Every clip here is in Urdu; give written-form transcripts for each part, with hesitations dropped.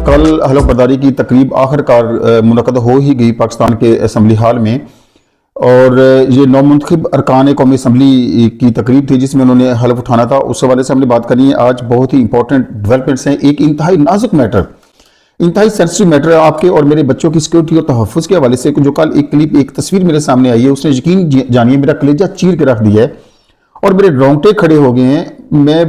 کل حلف برداری کی تقریب آخر کار منعقد ہو ہی گئی پاکستان کے اسمبلی ہال میں، اور یہ نو منتخب ارکان قومی اسمبلی کی تقریب تھی جس میں انہوں نے حلف اٹھانا تھا۔ اس حوالے سے ہم نے بات کرنی ہے۔ آج بہت ہی امپورٹنٹ ڈیولپمنٹس ہیں۔ ایک انتہائی نازک میٹر، انتہائی سینسٹیو میٹر آپ کے اور میرے بچوں کی سیکورٹی اور تحفظ کے حوالے سے، جو کل ایک کلپ، ایک تصویر میرے سامنے آئی ہے، اس نے یقین جانیے میرا کلیجہ چیر کے رکھ دیا ہے اور میرے رونگٹے کھڑے ہو گئے ہیں۔ میں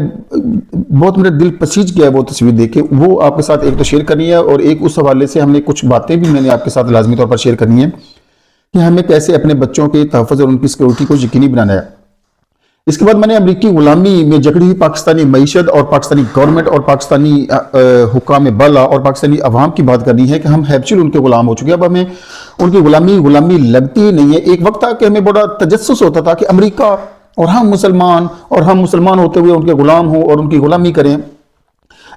بہت میرا دل پسیج گیا ہے وہ تصویر دیکھ کے۔ وہ آپ کے ساتھ ایک تو شیئر کرنی ہے، اور ایک اس حوالے سے ہم نے کچھ باتیں بھی میں نے آپ کے ساتھ لازمی طور پر شیئر کرنی ہے کہ ہمیں کیسے اپنے بچوں کے تحفظ اور ان کی سیکورٹی کو یقینی بنانا ہے۔ اس کے بعد میں نے امریکی غلامی میں جکڑی ہوئی پاکستانی معیشت اور پاکستانی گورنمنٹ اور پاکستانی حکام بالا اور پاکستانی عوام کی بات کرنی ہے کہ ہم ہیبچل ان کے غلام ہو چکے ہیں۔ اب ہمیں ان کی غلامی لگتی ہی نہیں ہے۔ ایک وقت تھا کہ ہمیں بڑا تجسس ہوتا تھا کہ امریکہ اور ہم مسلمان ہوتے ہوئے ان کے غلام ہوں اور ان کی غلامی کریں۔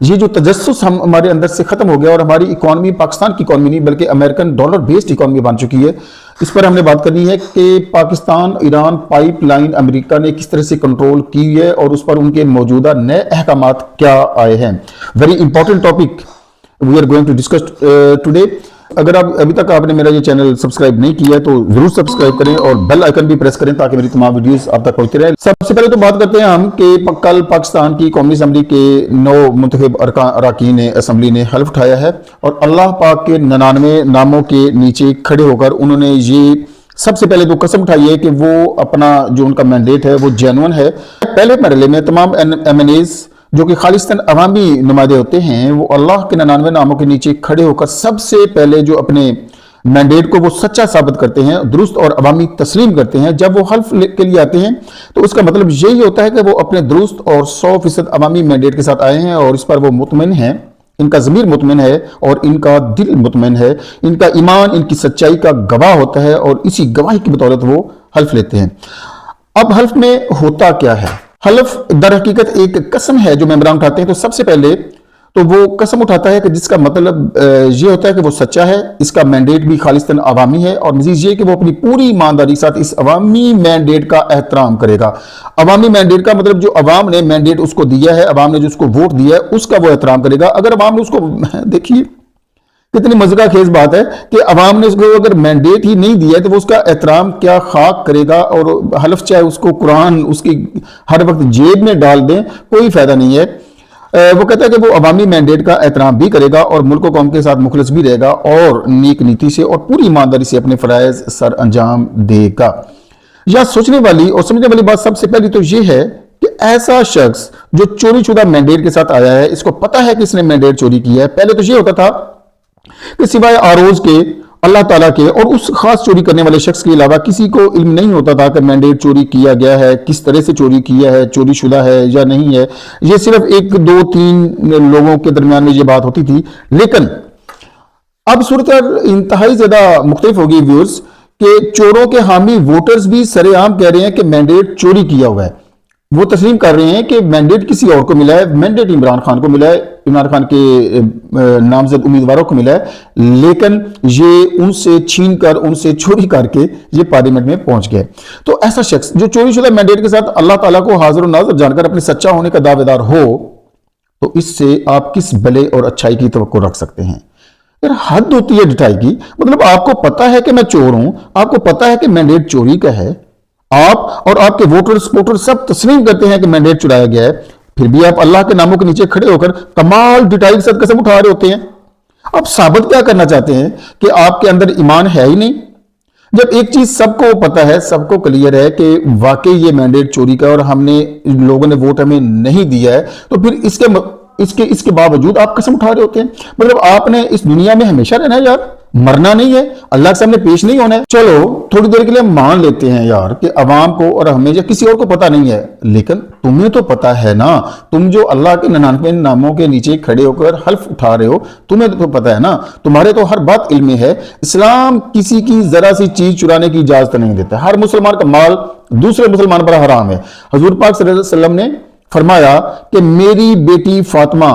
یہ جو تجسس ہمارے اندر سے ختم ہو گیا، اور ہماری اکانومی پاکستان کی اکانومی نہیں بلکہ امریکن ڈالر بیسڈ اکانومی بن چکی ہے۔ اس پر ہم نے بات کرنی ہے کہ پاکستان ایران پائپ لائن امریکہ نے کس طرح سے کنٹرول کی ہے اور اس پر ان کے موجودہ نئے احکامات کیا آئے ہیں۔ Very important topic we are going to discuss today. اگر ابھی تک آپ نے میرا یہ چینل سبسکرائب نہیں کیا ہے تو ضرور سبسکرائب کریں اور بیل آئیکن بھی پریس کریں تاکہ میری تمام ویڈیوز آپ تک پہنچتی رہیں۔ سب سے پہلے تو بات کرتے ہیں ہم کہ کل پاکستان کی قومی اسمبلی کے 9 منتخب اراکین اسمبلی نے حلف اٹھایا ہے، اور اللہ پاک کے 99 ناموں کے نیچے کھڑے ہو کر انہوں نے یہ سب سے پہلے تو قسم اٹھائی ہے کہ وہ اپنا جو ان کا مینڈیٹ ہے وہ جینون ہے۔ پہلے مرحلے میں تمام ایم این ایز جو کہ خالصتاً عوامی نمائندے ہوتے ہیں، وہ اللہ کے 99 ناموں کے نیچے کھڑے ہو کر سب سے پہلے جو اپنے مینڈیٹ کو وہ سچا ثابت کرتے ہیں، درست اور عوامی تسلیم کرتے ہیں۔ جب وہ حلف کے لیے آتے ہیں تو اس کا مطلب یہی ہوتا ہے کہ وہ اپنے درست اور 100% عوامی مینڈیٹ کے ساتھ آئے ہیں، اور اس پر وہ مطمئن ہیں، ان کا ضمیر مطمئن ہے اور ان کا دل مطمئن ہے، ان کا ایمان ان کی سچائی کا گواہ ہوتا ہے، اور اسی گواہی کی بدولت وہ حلف لیتے ہیں۔ اب حلف میں ہوتا کیا ہے؟ حلف در حقیقت ایک قسم ہے جو ممبران اٹھاتے ہیں۔ تو سب سے پہلے تو وہ قسم اٹھاتا ہے کہ جس کا مطلب یہ ہوتا ہے کہ وہ سچا ہے، اس کا مینڈیٹ بھی خالصتاً عوامی ہے، اور مزید یہ کہ وہ اپنی پوری ایمانداری کے ساتھ اس عوامی مینڈیٹ کا احترام کرے گا۔ عوامی مینڈیٹ کا مطلب جو عوام نے مینڈیٹ اس کو دیا ہے، عوام نے جو اس کو ووٹ دیا ہے، اس کا وہ احترام کرے گا۔ اگر عوام نے اس کو دیکھیے کتنی مزہ خیز بات ہے کہ عوام نے اس کو اگر مینڈیٹ ہی نہیں دیا ہے تو وہ اس کا احترام کیا خاک کرے گا، اور حلف چاہے اس کو قرآن اس کی ہر وقت جیب میں ڈال دیں کوئی فائدہ نہیں ہے۔ وہ کہتا ہے کہ وہ عوامی مینڈیٹ کا احترام بھی کرے گا اور ملک و قوم کے ساتھ مخلص بھی رہے گا، اور نیک نیتی سے اور پوری ایمانداری سے اپنے فرائض سر انجام دے گا۔ یا سوچنے والی اور سمجھنے والی بات سب سے پہلی تو یہ ہے کہ ایسا شخص جو چوری شدہ مینڈیٹ کے ساتھ آیا ہے، اس کو پتا ہے کہ اس نے مینڈیٹ چوری کیا ہے۔ پہلے تو یہ ہوتا تھا کہ سوائے آروز کے، اللہ تعالیٰ کے اور اس خاص چوری کرنے والے شخص کے علاوہ کسی کو علم نہیں ہوتا تھا کہ مینڈیٹ چوری کیا گیا ہے، کس طرح سے چوری کیا ہے، چوری شدہ ہے یا نہیں ہے۔ یہ صرف 1 2 3 لوگوں کے درمیان میں یہ بات ہوتی تھی۔ لیکن اب صورتحال انتہائی زیادہ مختلف ہوگی ویورز، کہ چوروں کے حامی ووٹرز بھی سر عام کہہ رہے ہیں کہ مینڈیٹ چوری کیا ہوا ہے۔ وہ تسلیم کر رہے ہیں کہ مینڈیٹ کسی اور کو ملا ہے، مینڈیٹ عمران خان کو ملا ہے، عمران خان کے نامزد امیدواروں کو ملا ہے، لیکن یہ ان سے چھین کر، ان سے چوری کر کے یہ پارلیمنٹ میں پہنچ گئے۔ تو ایسا شخص جو چوری شدہ مینڈیٹ کے ساتھ اللہ تعالیٰ کو حاضر و ناظر جان کر اپنے سچا ہونے کا دعوے دار ہو، تو اس سے آپ کس بھلے اور اچھائی کی توقع رکھ سکتے ہیں؟ یار حد ہوتی ہے ڈٹائی کی۔ مطلب آپ کو پتا ہے کہ میں چور ہوں، آپ کو پتا ہے کہ مینڈیٹ چوری کا ہے، آپ اور آپ کے ووٹر سپورٹر سب تسلیم کرتے ہیں کہ مینڈیٹ چرایا گیا ہے، پھر بھی آپ اللہ کے ناموں کے نیچے کھڑے ہو کر کمال ڈٹائی کے ساتھ قسم اٹھا رہے ہوتے ہیں۔ آپ ثابت کیا کرنا چاہتے ہیں کہ آپ کے اندر ایمان ہے ہی نہیں؟ جب ایک چیز سب کو پتا ہے، سب کو کلیئر ہے کہ واقعی یہ مینڈیٹ چوری کا اور ہم نے لوگوں نے ووٹ ہمیں نہیں دیا ہے، تو پھر اس کے باوجود آپ قسم اٹھا رہے ہوتے ہیں۔ مطلب آپ نے اس دنیا میں ہمیشہ رہنا ہے یار، مرنا نہیں ہے، اللہ کے سامنے پیش نہیں ہونا ہے۔ چلو تھوڑی دیر کے لیے مان لیتے ہیں یار کہ عوام کو اور ہمیں یا کسی اور کو پتا نہیں ہے، لیکن تمہیں تو پتا ہے نا، تم جو اللہ کے 99 ناموں کے نیچے کھڑے ہو کر حلف اٹھا رہے ہو، تمہیں تو پتا ہے نا، تمہارے تو ہر بات علم میں ہے۔ اسلام کسی کی ذرا سی چیز چرانے کی اجازت نہیں دیتا، ہر مسلمان کا مال دوسرے مسلمان پر حرام ہے۔ حضور پاک صلی اللہ علیہ وسلم نے فرمایا کہ میری بیٹی فاطمہ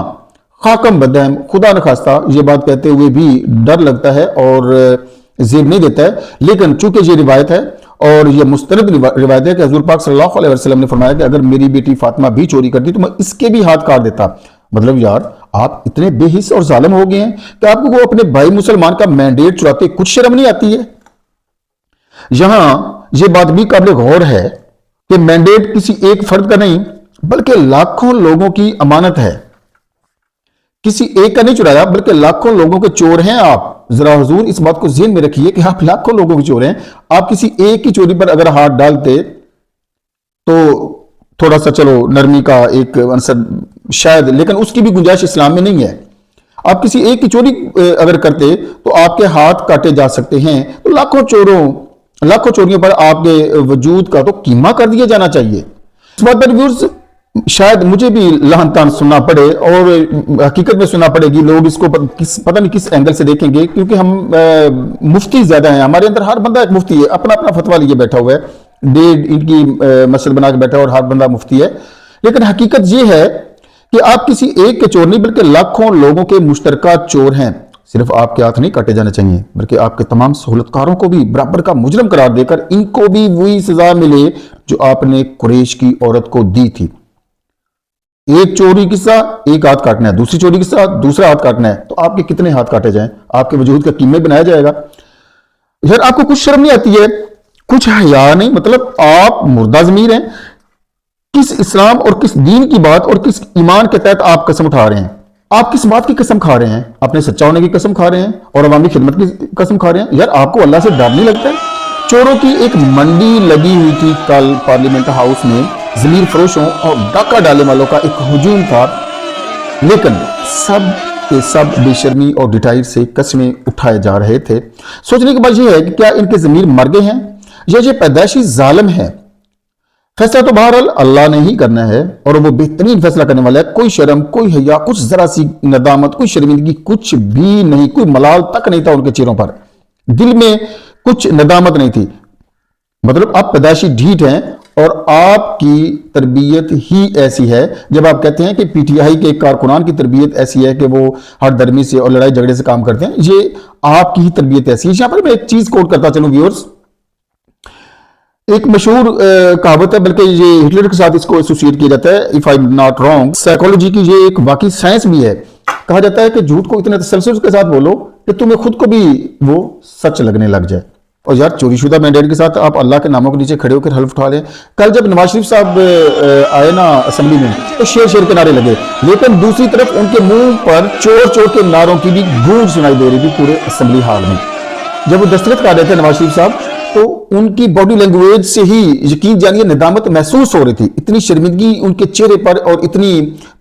خاکم بدہم، خدا نخواستہ یہ بات کہتے ہوئے بھی ڈر لگتا ہے اور زیب نہیں دیتا ہے، لیکن چونکہ یہ روایت ہے اور یہ مستند روایت ہے کہ حضور پاک صلی اللہ علیہ وسلم نے فرمایا کہ اگر میری بیٹی فاطمہ بھی چوری کرتی تو میں اس کے بھی ہاتھ کاٹ دیتا۔ مطلب یار آپ اتنے بے حس اور ظالم ہو گئے ہیں کہ آپ کو اپنے بھائی مسلمان کا مینڈیٹ چراتے کچھ شرم نہیں آتی ہے؟ یہاں یہ بات بھی قابل غور ہے کہ مینڈیٹ کسی ایک فرد کا نہیں بلکہ لاکھوں لوگوں کی امانت ہے. کسی ایک کا نہیں چرایا بلکہ لاکھوں لوگوں کے چور ہیں آپ. ذرا حضور اس بات کو ذہن میں رکھیے کہ آپ لاکھوں لوگوں کے چور ہیں. آپ کسی ایک کی چوری پر اگر ہاتھ ڈالتے تو تھوڑا سا چلو نرمی کا ایک عنصر شاید، لیکن اس کی بھی گنجائش اسلام میں نہیں ہے. آپ کسی ایک کی چوری اگر کرتے تو آپ کے ہاتھ کاٹے جا سکتے ہیں. تو لاکھوں چوریوں پر آپ کے وجود کا تو قیمہ کر دیا جانا چاہیے. اس بات پر ویورز شاید مجھے بھی لہن تان سننا پڑے اور حقیقت میں سننا پڑے گی. لوگ اس کو پتہ نہیں کس اینگل سے دیکھیں گے، کیونکہ ہم مفتی زیادہ ہیں. ہمارے اندر ہر بندہ ایک مفتی ہے، اپنا اپنا فتویٰ لیے بیٹھا ہوا ہے، ڈیڑھ ان کی مسجد بنا کے بیٹھا ہے اور ہر بندہ مفتی ہے. لیکن حقیقت یہ ہے کہ آپ کسی ایک کے چور نہیں بلکہ لاکھوں لوگوں کے مشترکہ چور ہیں. صرف آپ کے ہاتھ نہیں کاٹے جانے چاہیے بلکہ آپ کے تمام سہولتکاروں کو بھی برابر کا مجرم قرار دے کر ان کو بھی وہی سزا ملے جو آپ نے قریش کی عورت کو دی تھی. ایک چوری کے ساتھ ایک ہاتھ کاٹنا ہے، دوسری چوری کے ساتھ دوسرا ہاتھ کاٹنا ہے، تو آپ کے کتنے ہاتھ کاٹے جائیں؟ آپ کے وجود کا قیمہ بنایا جائے گا. یار آپ کو کچھ شرم نہیں آتی ہے، کچھ حیا نہیں؟ مطلب آپ مردہ ضمیر ہیں. کس اسلام اور کس دین کی بات اور کس ایمان کے تحت آپ قسم اٹھا رہے ہیں؟ آپ کس بات کی قسم کھا رہے ہیں؟ اپنے سچا ہونے کی قسم کھا رہے ہیں اور عوامی خدمت کی قسم کھا رہے ہیں. یار آپ کو اللہ سے ڈر نہیں لگتا ہے؟ چوروں کی ایک منڈی لگی ہوئی تھی کل پارلیمنٹ ہاؤس میں. ضمیر فروشوں اور ڈاکہ ڈالنے والوں کا ایک ہجوم تھا، لیکن سب کے سب بے شرمی اور ڈٹائی سے قسمیں اٹھائے جا رہے تھے. سوچنے کی بات یہ ہے کہ کیا ان کے ضمیر مر گئے ہیں یا یہ پیدائشی ظالم ہے؟ فیصلہ تو بہرحال اللہ نے ہی کرنا ہے اور وہ بہترین فیصلہ کرنے والا ہے. کوئی شرم، کوئی حیا، کچھ ذرا سی ندامت، کوئی شرمندگی کچھ بھی نہیں. کوئی ملال تک نہیں تھا ان کے چہروں پر، دل میں کچھ ندامت نہیں تھی. مطلب آپ پیدائشی ڈھیٹ ہیں اور آپ کی تربیت ہی ایسی ہے. جب آپ کہتے ہیں کہ پی ٹی آئی کے کارکنان کی تربیت ایسی ہے کہ وہ ہر درمی سے اور لڑائی جھگڑے سے کام کرتے ہیں، یہ آپ کی ہی تربیت ایسی ہے. یہاں پر میں ایک چیز کوٹ کرتا چلوں ویورز. ایک مشہور کہاوت ہے، بلکہ یہ ہٹلر کے ساتھ اس کو ایسوسیٹ کیا جاتا ہے، if I am not wrong. Psychology کی یہ ایک واقعی سائنس بھی ہے. کہا جاتا ہے کہ جھوٹ کو اتنے تسلسل کے ساتھ بولو کہ تمہیں خود کو بھی وہ سچ لگنے لگ جائے. اور یار چوری شدہ مینڈیٹ کے ساتھ آپ اللہ کے ناموں کے نیچے کھڑے ہو کر حلف اٹھا لیں. کل جب نواز شریف صاحب آئے نا اسمبلی میں تو شیر شیر کے نعرے لگے، لیکن دوسری طرف ان کے منہ پر چور چور کے نعروں کی بھی گونج سنائی دے رہی تھی پورے اسمبلی ہال میں. جب وہ دستخط کر رہے تھے نواز شریف صاحب تو ان کی باڈی لینگویج سے ہی یقین جانیے ندامت محسوس ہو رہی تھی. اتنی شرمندگی ان کے چہرے پر اور اتنی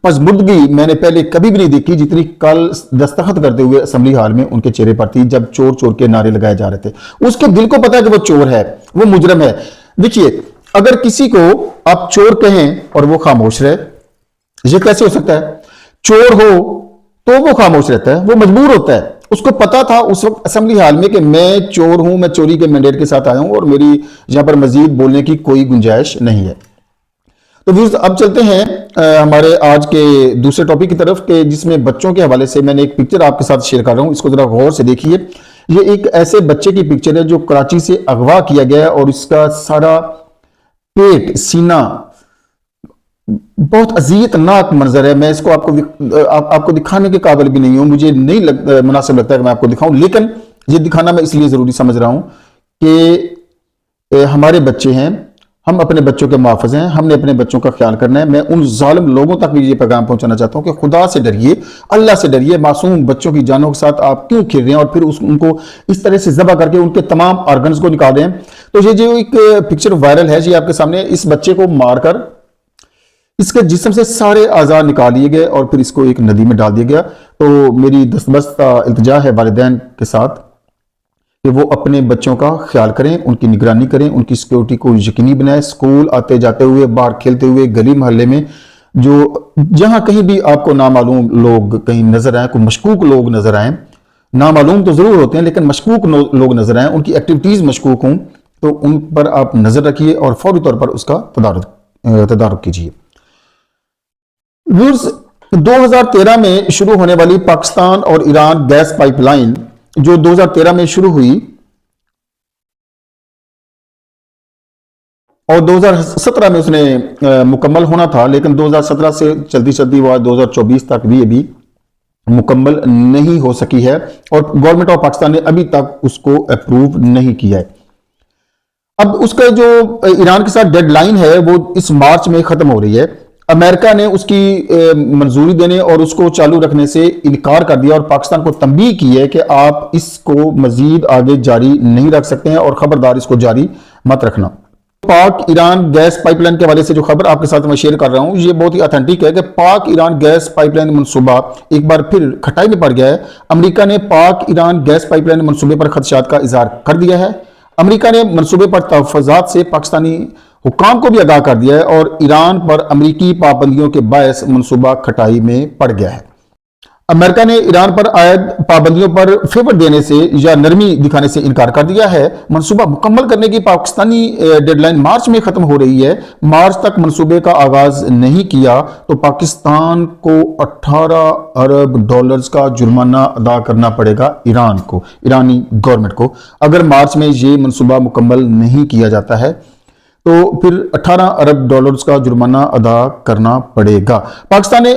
پسمردگی میں نے پہلے کبھی بھی نہیں دیکھی جتنی کل دستخط کرتے ہوئے اسمبلی ہال میں ان کے چہرے پر تھی جب چور چور کے نعرے لگائے جا رہے تھے. اس کے دل کو پتا ہے کہ وہ چور ہے، وہ مجرم ہے. دیکھیے اگر کسی کو آپ چور کہیں اور وہ خاموش رہے، یہ کیسے ہو سکتا ہے؟ چور ہو تو وہ خاموش رہتا ہے، وہ مجبور ہوتا ہے. اس کو پتا تھا اس وقت اسمبلی ہال میں کہ میں چور ہوں، میں چوری کے مینڈیٹ کے ساتھ آیا ہوں اور میری یہاں پر مزید بولنے کی کوئی گنجائش نہیں ہے. تو ویورز اب چلتے ہیں ہمارے آج کے دوسرے ٹاپک کی طرف، کہ جس میں بچوں کے حوالے سے میں نے ایک پکچر آپ کے ساتھ شیئر کر رہا ہوں. اس کو ذرا غور سے دیکھیے. یہ ایک ایسے بچے کی پکچر ہے جو کراچی سے اغوا کیا گیا ہے اور اس کا سارا پیٹ، سینہ بہت اذیت ناک منظر ہے. میں اس کو آپ کو دکھانے کے قابل بھی نہیں ہوں، مجھے نہیں مناسب لگتا ہے کہ میں آپ کو دکھاؤں، لیکن یہ دکھانا میں اس لیے ضروری سمجھ رہا ہوں کہ ہمارے بچے ہیں، ہم اپنے بچوں کے محافظ ہیں، ہم نے اپنے بچوں کا خیال کرنا ہے. میں ان ظالم لوگوں تک بھی یہ پیغام پہنچانا چاہتا ہوں کہ خدا سے ڈریے، اللہ سے ڈریے. معصوم بچوں کی جانوں کے ساتھ آپ کیوں کھیل رہے ہیں اور پھر ان کو اس طرح سے ذبح کر کے ان کے تمام آرگنز کو نکال رہے ہیں؟ تو یہ جو ایک پکچر وائرل ہے جی آپ کے سامنے، اس بچے کو مار کر اس کے جسم سے سارے اعضاء نکال لیے گئے اور پھر اس کو ایک ندی میں ڈال دیا گیا. تو میری دستبستہ التجا ہے والدین کے ساتھ کہ وہ اپنے بچوں کا خیال کریں، ان کی نگرانی کریں، ان کی سیکیورٹی کو یقینی بنائیں. اسکول آتے جاتے ہوئے، باہر کھیلتے ہوئے، گلی محلے میں جہاں کہیں بھی آپ کو نامعلوم لوگ کہیں نظر آئیں، کوئی مشکوک لوگ نظر آئیں، نامعلوم تو ضرور ہوتے ہیں لیکن مشکوک لوگ نظر آئیں، ان کی ایکٹیویٹیز مشکوک ہوں، تو ان پر آپ نظر رکھیے اور فوری طور پر اس کا تدارک کیجیے. 2013 میں شروع ہونے والی پاکستان اور ایران گیس پائپ لائن جو 2013 میں شروع ہوئی اور 2017 میں اس نے مکمل ہونا تھا، لیکن 2017 سے چلتی وہ 2024 تک بھی ابھی مکمل نہیں ہو سکی ہے اور گورنمنٹ آف پاکستان نے ابھی تک اس کو اپروو نہیں کیا ہے۔ اب اس کا جو ایران کے ساتھ ڈیڈ لائن ہے وہ اس مارچ میں ختم ہو رہی ہے۔ امریکہ نے اس کی منظوری دینے اور اس کو چالو رکھنے سے انکار کر دیا اور پاکستان کو تنبیہ کی ہے کہ آپ اس کو مزید آگے جاری نہیں رکھ سکتے ہیں اور خبردار اس کو جاری مت رکھنا۔ پاک ایران گیس پائپ لائن کے حوالے سے جو خبر آپ کے ساتھ میں شیئر کر رہا ہوں یہ بہت ہی اتھینٹک ہے کہ پاک ایران گیس پائپ لائن منصوبہ ایک بار پھر کھٹائی میں پڑ گیا ہے۔ امریکہ نے پاک ایران گیس پائپ لائن منصوبے پر خدشات کا اظہار کر دیا ہے۔ امریکہ نے منصوبے پر تحفظات سے پاکستانی حکام کو بھی آگاہ کر دیا ہے اور ایران پر امریکی پابندیوں کے باعث منصوبہ کھٹائی میں پڑ گیا ہے۔ امریکہ نے ایران پر عائد پابندیوں پر فیور دینے سے یا نرمی دکھانے سے انکار کر دیا ہے۔ منصوبہ مکمل کرنے کی پاکستانی ڈیڈ لائن مارچ میں ختم ہو رہی ہے۔ مارچ تک منصوبے کا آغاز نہیں کیا تو پاکستان کو 18 ارب ڈالرز کا جرمانہ ادا کرنا پڑے گا ایران کو، ایرانی گورنمنٹ کو۔ اگر مارچ میں یہ منصوبہ مکمل نہیں کیا جاتا ہے تو پھر 18 ارب ڈالرز کا جرمانہ ادا کرنا پڑے گا۔ پاکستان نے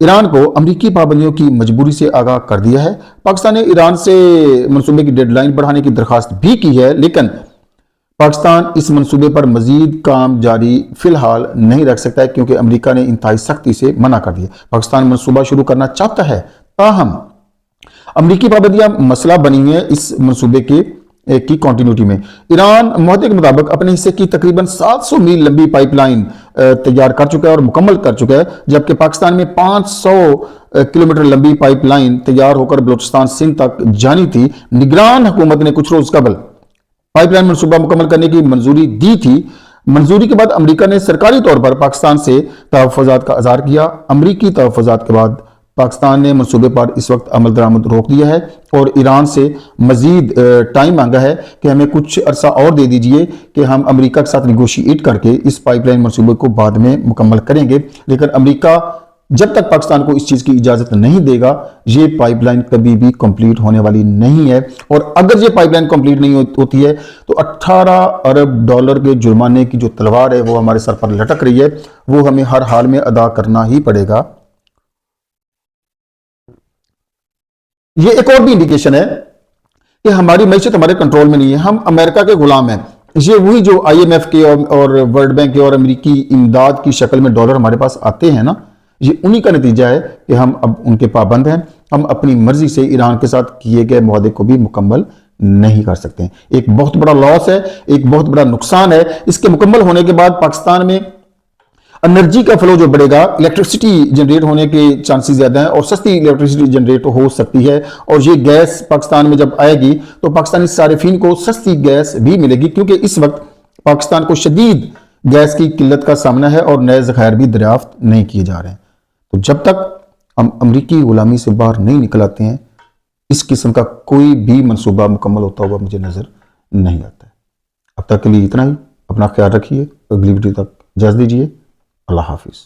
ایران کو امریکی پابندیوں کی مجبوری سے آگاہ کر دیا ہے۔ پاکستان نے ایران سے منصوبے کی ڈیڈ لائن بڑھانے کی درخواست بھی کی ہے لیکن پاکستان اس منصوبے پر مزید کام جاری فی الحال نہیں رکھ سکتا ہے کیونکہ امریکہ نے انتہائی سختی سے منع کر دیا۔ پاکستان منصوبہ شروع کرنا چاہتا ہے تاہم امریکی پابندیاں مسئلہ بنی ہیں اس منصوبے کی کنٹینیوٹی میں۔ ایران معاہدے کے مطابق اپنے حصے کی تقریباً 700 میل لمبی پائپ لائن تیار کر چکا ہے اور مکمل کر چکا ہے جبکہ پاکستان میں 500 کلومیٹر لمبی پائپ لائن تیار ہو کر بلوچستان سندھ تک جانی تھی۔ نگران حکومت نے کچھ روز قبل پائپ لائن منصوبہ مکمل کرنے کی منظوری دی تھی۔ منظوری کے بعد امریکہ نے سرکاری طور پر پاکستان سے تحفظات کا اظہار کیا۔ امریکی تحفظات کے بعد پاکستان نے منصوبے پر اس وقت عمل درآمد روک دیا ہے اور ایران سے مزید ٹائم مانگا ہے کہ ہمیں کچھ عرصہ اور دے دیجئے کہ ہم امریکہ کے ساتھ نیگوشیٹ کر کے اس پائپ لائن منصوبے کو بعد میں مکمل کریں گے، لیکن امریکہ جب تک پاکستان کو اس چیز کی اجازت نہیں دے گا یہ پائپ لائن کبھی بھی کمپلیٹ ہونے والی نہیں ہے۔ اور اگر یہ پائپ لائن کمپلیٹ نہیں ہوتی ہے تو 18 ارب ڈالر کے جرمانے کی جو تلوار ہے وہ ہمارے سر پر لٹک رہی ہے وہ ہمیں ہر حال میں ادا کرنا ہی پڑے گا۔ یہ ایک اور بھی انڈیکیشن ہے کہ ہماری معیشت ہمارے کنٹرول میں نہیں ہے، ہم امریکہ کے غلام ہیں۔ یہ وہی جو آئی ایم ایف کے اور ورلڈ بینک کے اور امریکی امداد کی شکل میں ڈالر ہمارے پاس آتے ہیں نا، یہ انہی کا نتیجہ ہے کہ ہم اب ان کے پابند ہیں۔ ہم اپنی مرضی سے ایران کے ساتھ کیے گئے معاہدے کو بھی مکمل نہیں کر سکتے ہیں۔ ایک بہت بڑا لاس ہے، ایک بہت بڑا نقصان ہے۔ اس کے مکمل ہونے کے بعد پاکستان میں انرجی کا فلو جو بڑھے گا، الیکٹرسٹی جنریٹ ہونے کے چانسز زیادہ ہیں اور سستی الیکٹرسٹی جنریٹ ہو سکتی ہے اور یہ گیس پاکستان میں جب آئے گی تو پاکستانی صارفین کو سستی گیس بھی ملے گی کیونکہ اس وقت پاکستان کو شدید گیس کی قلت کا سامنا ہے اور نئے ذخائر بھی دریافت نہیں کیے جا رہے ہیں۔ تو جب تک ہم امریکی غلامی سے باہر نہیں نکل آتے ہیں اس قسم کا کوئی بھی منصوبہ مکمل ہوتا ہوا مجھے نظر نہیں آتا ہے۔ اب تک کے لیے اتنا ہی، اپنا خیال رکھیے، اگلی ویڈیو تک اجازت دیجیے، اللہ حافظ۔